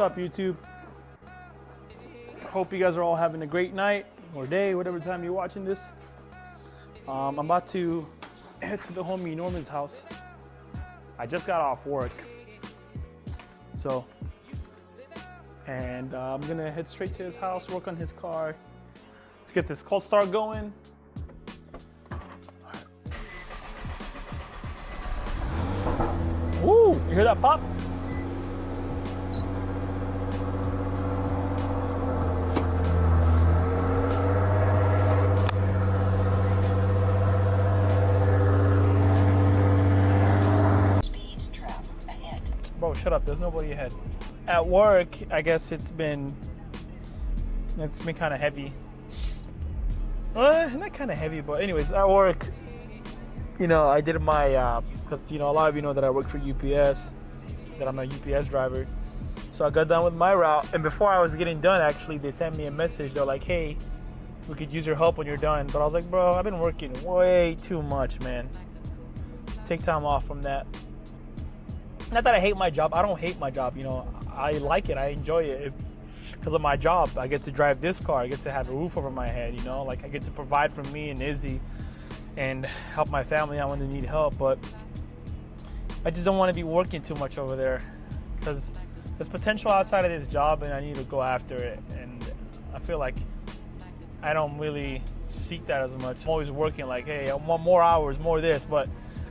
What's up, YouTube? Hope you guys are all having a great night or day, whatever time you're watching this. I'm about to head to the homie Norman's house. I just got off work, and I'm gonna head straight to his house, work on his car. Let's get this cold start going. Woo! You hear that pop? Bro, shut up. There's nobody ahead. At work, I guess it's been kind of heavy. Not kind of heavy, but anyways, at work, you know, I did my, because, you know, a lot of you know that I work for UPS, that I'm a UPS driver. So I got done with my route, and before I was getting done, actually, they sent me a message. They're like, hey, we could use your help when you're done. But I was like, bro, I've been working way too much, man. Take time off from that. Not that I hate my job. I don't hate my job, you know. I like it. I enjoy it. Because of my job, I get to drive this car. I get to have a roof over my head, you know. Like, I get to provide for me and Izzy and help my family out when they need help. But I just don't want to be working too much over there, because there's potential outside of this job, and I need to go after it. And I feel like I don't really seek that as much. I'm always working like, hey, I want more hours, more this, but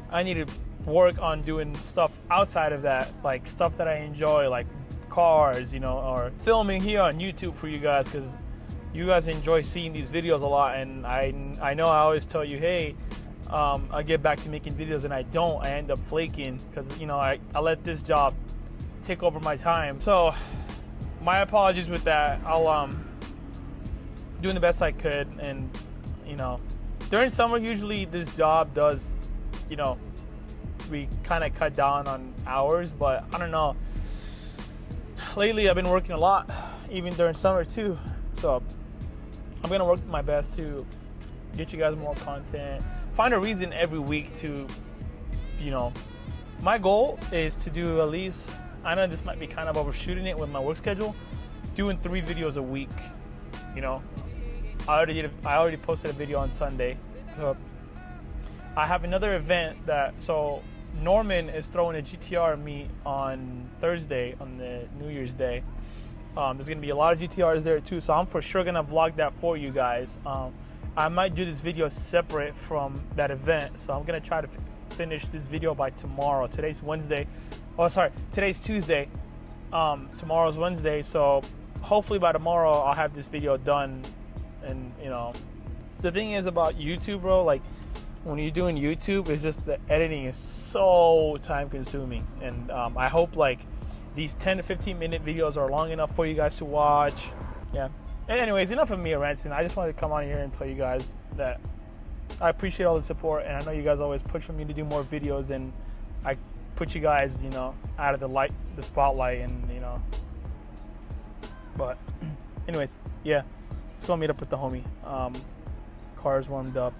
I need to work on doing stuff outside of that, like stuff that I enjoy, like cars, you know, or filming here on YouTube for you guys, because you guys enjoy seeing these videos a lot. And I know I always tell you, hey, I get back to making videos, and I don't. I end up flaking because, you know, I let this job take over my time. So my apologies with that. I'll doing the best I could. And, you know, during summer, usually this job does, you know, we kind of cut down on hours, but I don't know. Lately, I've been working a lot, even during summer too. So I'm gonna work my best to get you guys more content. Find a reason every week to, you know, my goal is to do at least, I know this might be kind of overshooting it with my work schedule, doing 3 videos a week. You know, I already posted a video on Sunday. So I have another event so Norman is throwing a GTR meet on Thursday, on the New Year's Day. There's going to be a lot of GTRs there too, so I'm for sure going to vlog that for you guys. I might do this video separate from that event, so I'm going to try to finish this video by tomorrow. Today's Wednesday. Oh, sorry, today's Tuesday. Tomorrow's Wednesday, so hopefully by tomorrow I'll have this video done. And, you know, the thing is about YouTube, bro, like, when you're doing YouTube, it's just the editing is so time consuming. And I hope like these 10 to 15 minute videos are long enough for you guys to watch. Yeah. And anyways, enough of me ranting. I just wanted to come on here and tell you guys that I appreciate all the support, and I know you guys always push for me to do more videos, and I put you guys, you know, out of the spotlight, and, you know. But anyways, yeah, let's go meet up with the homie. Car's warmed up.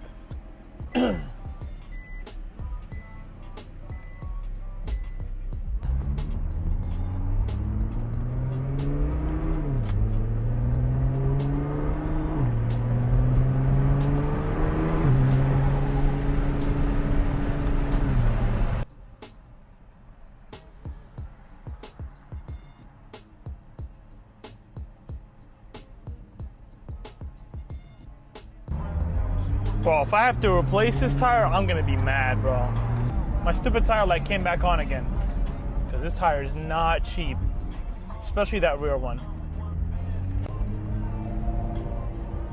Bro, if I have to replace this tire, I'm gonna be mad, bro. My stupid tire like came back on again, because this tire is not cheap, especially that rear one.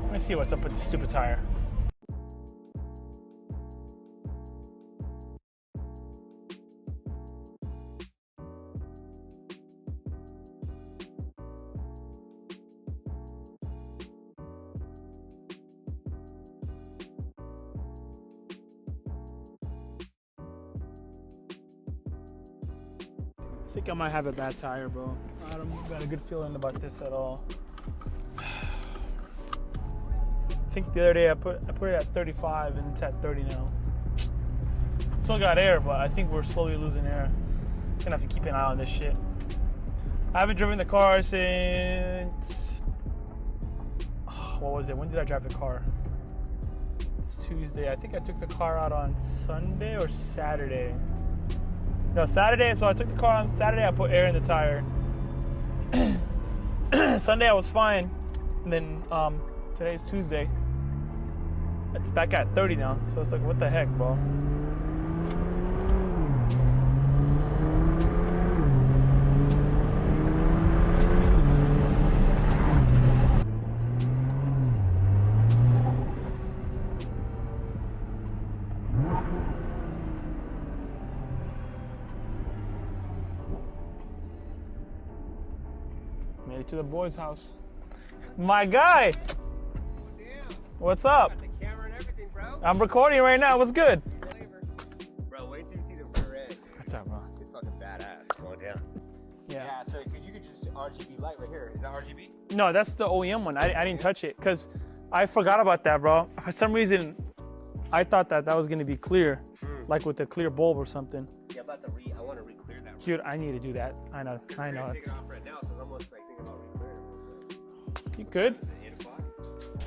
Let me see what's up with this stupid tire. I think I might have a bad tire, bro. I don't got a good feeling about this at all. I think the other day I put it at 35 and it's at 30 now. Still got air, but I think we're slowly losing air. Gonna have to keep an eye on this shit. I haven't driven the car since, what was it? When did I drive the car? It's Tuesday. I think I took the car out on Sunday or Saturday. No, Saturday. So I took the car on Saturday. I put air in the tire. Sunday I was fine. And then today's Tuesday. It's back at 30 now. So it's like, what the heck, bro? Made it to the boys' house. My guy! What's up? Got the camera and everything, bro. I'm recording right now. What's good? Bro, wait till you see the rear end. What's up, bro? It's fucking badass. Going down. Yeah. So because you could just RGB light right here. Is that RGB? No, that's the OEM one. I didn't touch it because I forgot about that, bro. For some reason, I thought that was gonna be clear, like with a clear bulb or something. See, I want to re-clear that. Dude, I need to do that. I know. Take it off right now, so it's almost like thinking about re-clearing. You good?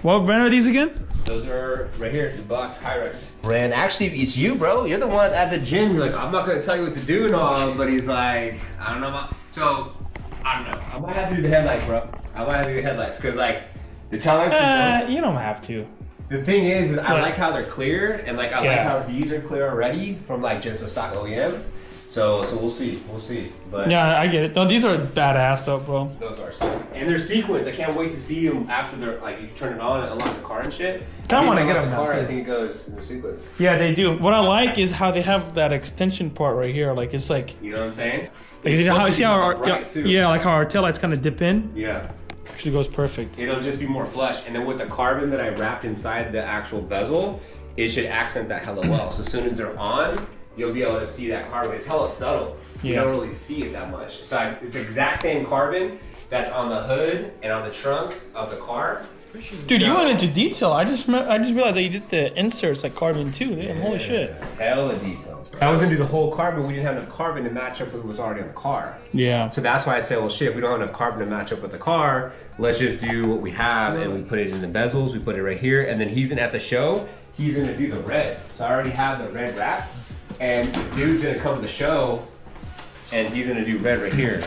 What brand are these again? Those are right here, the box Alpharex. Brand, actually, it's you, bro. You're the one at the gym. You're like, I'm not gonna tell you what to do and all, but he's like, I don't know. So, I don't know. I might have to do the headlights, bro. I might have to do the headlights because, like, the taillights. You don't have to. The thing is I like how they're clear, and like I like how these are clear already from like just a stock OEM. So we'll see, But yeah, I get it. No, these are badass though, bro. Those are sick. And they're sequence. I can't wait to see them after they're like you turn it on and unlock the car and shit. I want to get them the now, car. too. I think it goes in the sequence. Yeah, they do. What I like is how they have that extension part right here. Like it's like, You know what I'm saying? like you know how see how our Right, too. yeah, like how our taillights kind of dip in. Yeah. Actually goes perfect. It'll just be more flush, and then with the carbon that I wrapped inside the actual bezel, it should accent that hella well. So as soon as they're on, you'll be able to see that carbon. It's hella subtle. You don't really see it that much. So it's the exact same carbon that's on the hood and on the trunk of the car. Dude, you went into detail. I just realized that you did the inserts like carbon too. Damn, holy shit. Hella details, bro. I was gonna do the whole carbon. We didn't have enough carbon to match up with what was already on the car. Yeah. So that's why I said, well, shit, if we don't have enough carbon to match up with the car, let's just do what we have and we put it in the bezels. We put it right here, and then he's gonna at the show. He's gonna do the red. So I already have the red wrap, and dude's gonna come to the show, and he's gonna do red right here.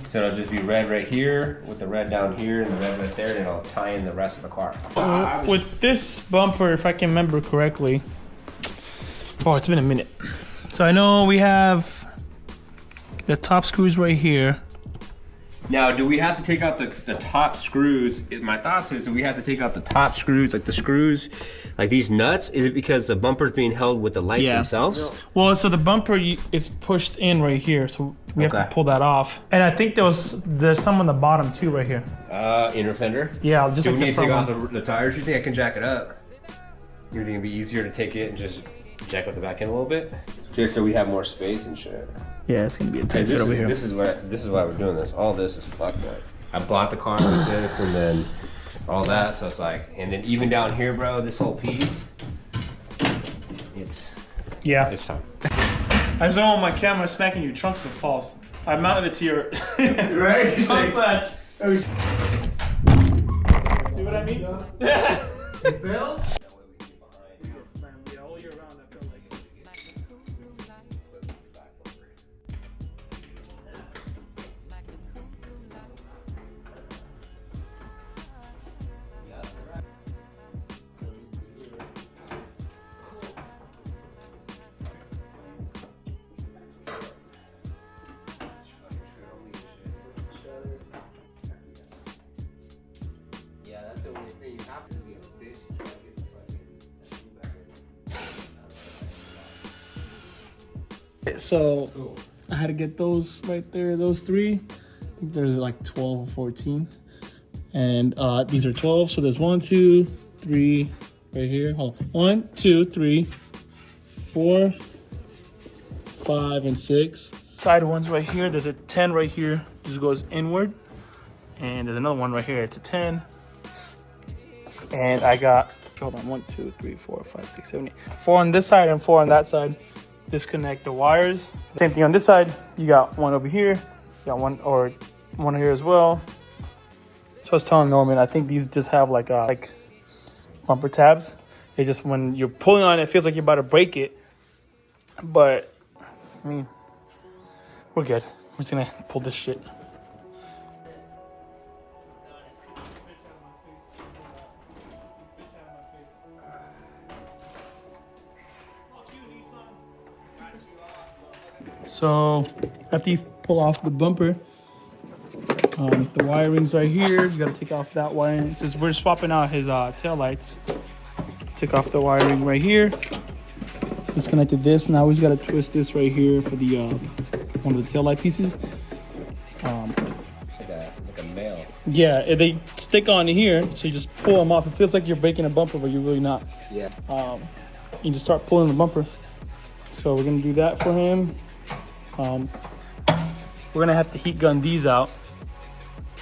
So it'll just be red right here with the red down here and the red right there, and it'll tie in the rest of the car. With this bumper, if I can remember correctly, oh, it's been a minute. So I know we have the top screws right here. Now, do we have to take out the top screws? My thoughts is, do we have to take out the top screws, like the screws, like these nuts? Is it because the bumper's being held with the lights themselves? Well, so the bumper, it's pushed in right here, so we have to pull that off. And I think there's some on the bottom too, right here. Inner fender? Yeah, just do like we the need to take front off one. the tires? You think I can jack it up? You think it'd be easier to take it and just jack up the back end a little bit? Just so we have more space and shit. Yeah, it's gonna be a tight fit This over is, here. this is why we're doing this. All this is fucked up. I bought the car with this and then all that, so it's like, and then even down here, bro, this whole piece, it's time. I saw on my camera smacking your trunk with false. I mounted it to your Right? trunk latch. See what I mean? Bill? Yeah, that's the only thing. You have to be a bitch to try to get the fucking. So I had to get those right there, those three. I think there's like 12 or 14. And these are 12. So there's 1, 2, 3 right here. Hold on. 1, 2, 3, 4, 5, and 6. Side ones right here. There's a 10 right here. Just goes inward. And there's another one right here. It's a 10. And I got, hold on, 1, 2, 3, 4, 5, 6, 7, 8. 4 on this side and 4 on that side. Disconnect the wires. Same thing on this side. You got one over here. Got one here as well. So I was telling Norman, I think these just have like bumper tabs. It just, when you're pulling on it, it feels like you're about to break it. But I mean, we're good. We're just gonna pull this shit. So after you pull off the bumper, the wiring's right here. You gotta take off that wiring. Since we're swapping out his tail lights, take off the wiring right here. Disconnected this. Now we just gotta twist this right here for the one of the tail light pieces. Like a nail. Yeah, they stick on here, so you just pull them off. It feels like you're breaking a bumper, but you're really not. Yeah. You just start pulling the bumper. So we're gonna do that for him. We're gonna have to heat gun these out.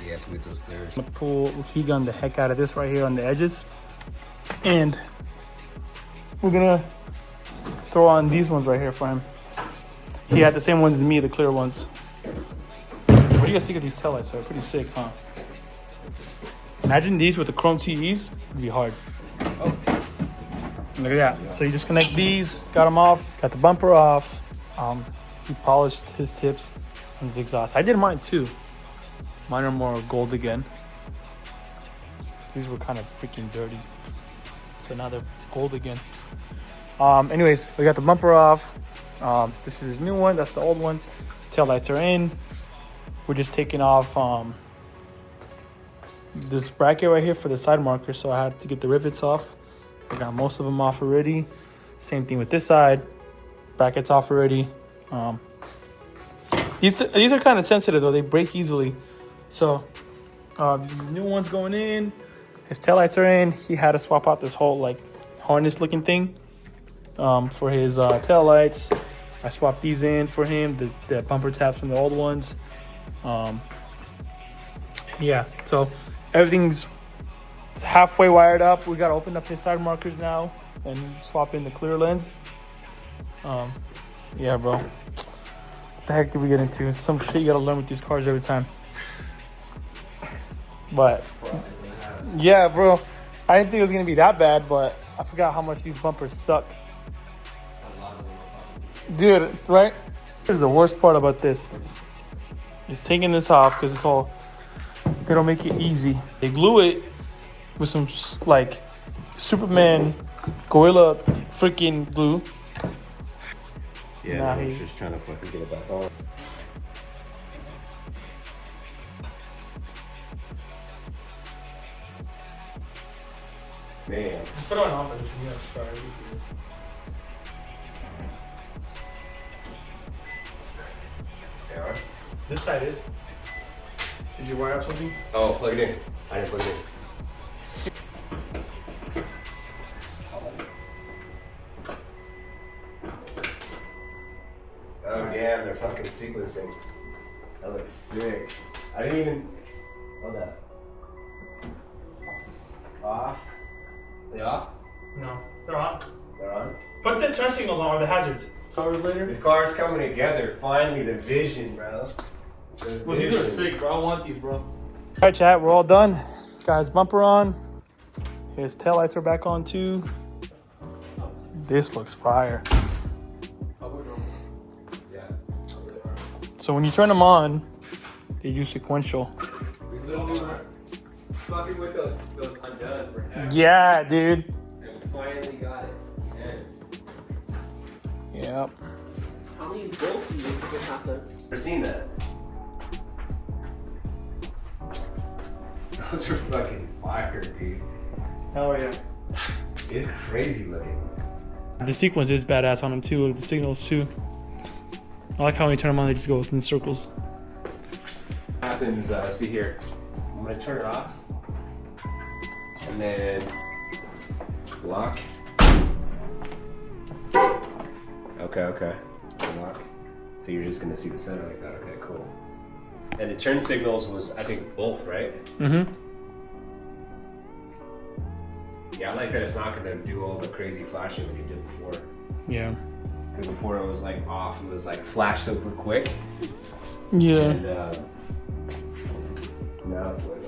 Yes, with those clears. I'm gonna heat gun the heck out of this right here on the edges, and we're gonna throw on these ones right here for him. He had the same ones as me, the clear ones. What do you guys think of these taillights? They're pretty sick, huh? Imagine these with the chrome TEs. It'd be hard. Oh. Look at that. So you just connect these, got them off, got the bumper off. He polished his tips and his exhaust. I did mine too. Mine are more gold again. These were kind of freaking dirty. So now they're gold again. Anyways, we got the bumper off. This is his new one. That's the old one. Tail lights are in. We're just taking off this bracket right here for the side marker. So I had to get the rivets off. I got most of them off already. Same thing with this side. Brackets off already. These are kind of sensitive though. They break easily. So these new ones going in. His taillights are in. He had to swap out this whole like harness looking thing for his taillights. I swapped these in for him. The bumper tabs from the old ones. Yeah. So everything's halfway wired up. We got to open up his side markers now and swap in the clear lens. Yeah, bro. What the heck did we get into? Some shit you gotta learn with these cars every time. But yeah, bro. I didn't think it was gonna be that bad, but I forgot how much these bumpers suck. Dude, right? Here's the worst part about this. Is taking this off because it's all, they don't make it easy. They glue it with some like Superman Gorilla freaking glue. Yeah, Nah, I was he's just trying to fucking get it back on. Man. Just put it on off position. Yeah, sorry. They are? This side is. Did you wire up something? Oh, plug it in. I didn't plug it in. Oh damn, they're fucking sequencing. That looks sick. I didn't even. Hold that. Off. They off? No, they're on. They're on. Put the turn signals on or the hazards. Hours later. The car's coming together. Finally, the vision, bro. The Well, these are vision. sick, bro. I want these, bro. All right, chat. We're all done. Got his bumper on. His taillights are back on too. This looks fire. So when you turn them on, they do sequential. We literally were fucking with those undone forever. Yeah, dude. And we finally got it. And Yep. How many bolts do you think would have to? never seen that. Those are fucking fire, dude. Hell yeah. It's crazy looking. The sequence is badass on them too. The signals too. I like how when you turn them on, they just go in circles. Happens, see here. I'm gonna turn it off. And then lock. Okay. Lock. So you're just gonna see the center like that. Okay, cool. And the turn signals was, I think, both, right? Mm-hmm. Yeah, I like that it's not gonna do all the crazy flashing that you did before. Yeah. Because before it was like off, it was like flash super quick. Yeah. And now it's like